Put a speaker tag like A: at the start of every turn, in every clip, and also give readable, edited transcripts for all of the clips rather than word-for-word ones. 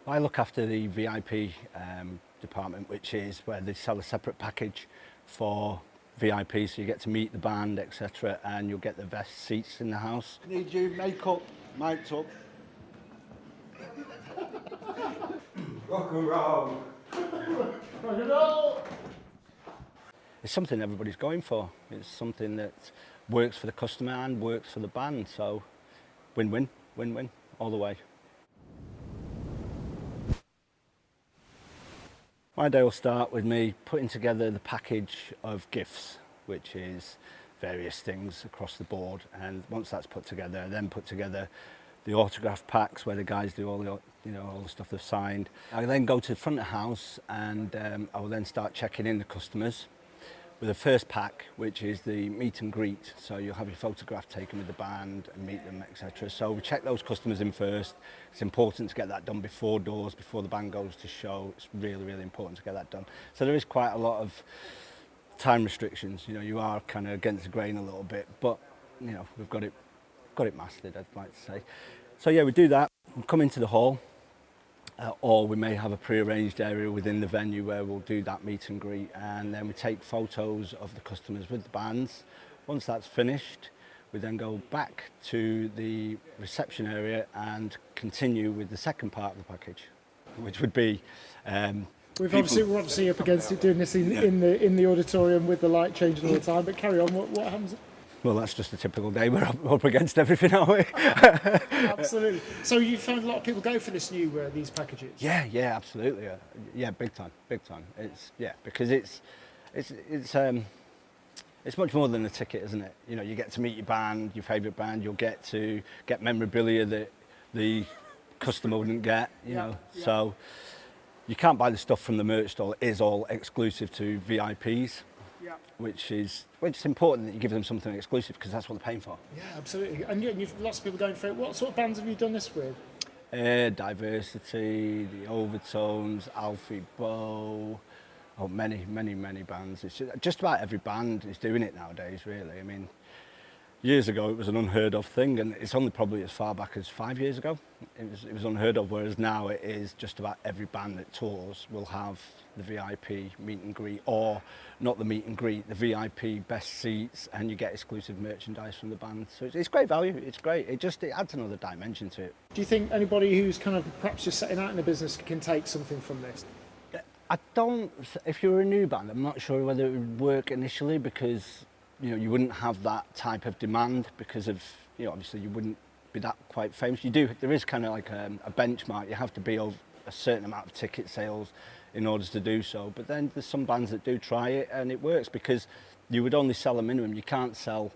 A: I look after the VIP department, which is where they sell a separate package for VIP, so you get to meet the band, etc., and you'll get the best seats in the house.
B: Need you makeup, mic'd up.
C: Rock and roll.
B: Rock and roll.
A: It's something everybody's going for. It's something that works for the customer and works for the band, so win-win, win-win, all the way. My day will start with me putting together the package of gifts, which is various things across the board. And once that's put together, I then put together the autograph packs where the guys do all the, all the stuff they've signed. I then go to the front of the house and I will then start checking in the customers with the first pack, which is the meet and greet. So you'll have your photograph taken with the band and meet them, etc. So we check those customers in first. It's important to get that done before doors, before the band goes to show. It's really, really important to get that done. So there is quite a lot of time restrictions. You are kind of against the grain a little bit, but we've got it mastered, I'd like to say. So yeah, we do that. We come into the hall. Or we may have a pre-arranged area within the venue where we'll do that meet and greet, and then we take photos of the customers with the bands. Once that's finished, we then go back to the reception area and continue with the second part of the package, which would be
D: we're obviously up against it, doing this in the auditorium with the light changing all the time, but carry on. What happens?
A: Well, that's just a typical day. We're up against everything, aren't we?
D: Absolutely. So you found a lot of people go for this these packages?
A: Yeah, absolutely. Yeah, big time. It's because it's much more than a ticket, isn't it? You get to meet your band, your favourite band. You'll get to get memorabilia that the customer wouldn't get. So you can't buy the stuff from the merch stall. It is all exclusive to VIPs. Yeah. Which is important that you give them something exclusive because that's what they're paying for.
D: Yeah, absolutely. And you've lots of people going for it. What sort of bands have you done this with?
A: Diversity, the Overtones, Alfie Bow, many bands. It's just about every band is doing it nowadays, really. I mean, years ago it was an unheard of thing, and it's only probably as far back as 5 years ago. It was unheard of, whereas now it is just about every band that tours will have the VIP meet and greet, or not the meet and greet, the VIP best seats, and you get exclusive merchandise from the band. So it's great value, it's great. It adds another dimension to it.
D: Do you think anybody who's kind of perhaps just setting out in the business can take something from this?
A: I don't, if you're a new band, I'm not sure whether it would work initially because you wouldn't have that type of demand because of, obviously you wouldn't be that quite famous. There is kind of like a benchmark. You have to be of a certain amount of ticket sales in order to do so. But then there's some bands that do try it and it works because you would only sell a minimum. You can't sell,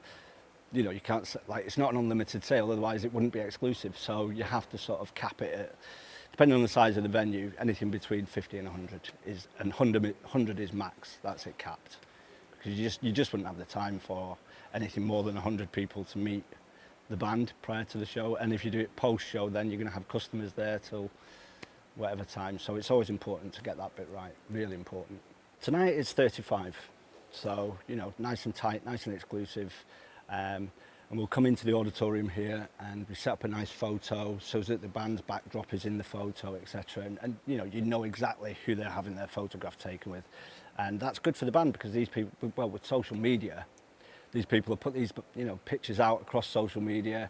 A: it's not an unlimited sale, otherwise it wouldn't be exclusive. So you have to sort of cap it at, depending on the size of the venue, anything between 50 and 100 is max. That's it capped. Because you just wouldn't have the time for anything more than 100 people to meet the band prior to the show. And if you do it post-show, then you're going to have customers there till whatever time. So it's always important to get that bit right, really important. Tonight it's 35, so nice and tight, nice and exclusive. And we'll come into the auditorium here and we set up a nice photo so that the band's backdrop is in the photo, etc. And you know exactly who they're having their photograph taken with. And that's good for the band because these people, well, with social media, these people have put these pictures out across social media,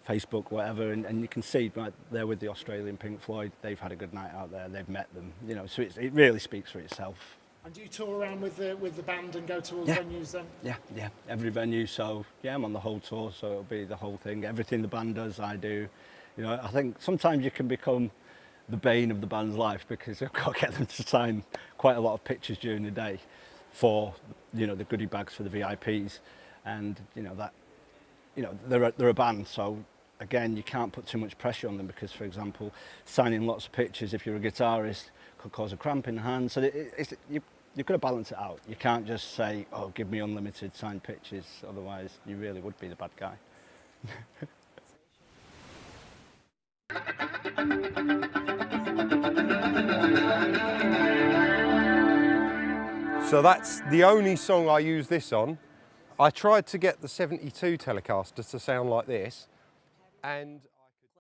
A: Facebook, whatever, and you can see right there with the Australian Pink Floyd, they've had a good night out there, they've met them, so it really speaks for itself.
D: And do you tour around with the band and go to all the venues then?
A: Yeah, every venue. So yeah, I'm on the whole tour, so it'll be the whole thing. Everything the band does, I do. I think sometimes you can become the bane of the band's life because I've got to get them to sign quite a lot of pictures during the day for the goodie bags for the VIPs, and they're a band, so again you can't put too much pressure on them because, for example, signing lots of pictures if you're a guitarist could cause a cramp in the hand. So you've got to balance it out. You can't just say, oh, give me unlimited signed pictures, otherwise you really would be the bad guy.
C: So that's the only song I use this on. I tried to get the 72 Telecaster to sound like this, and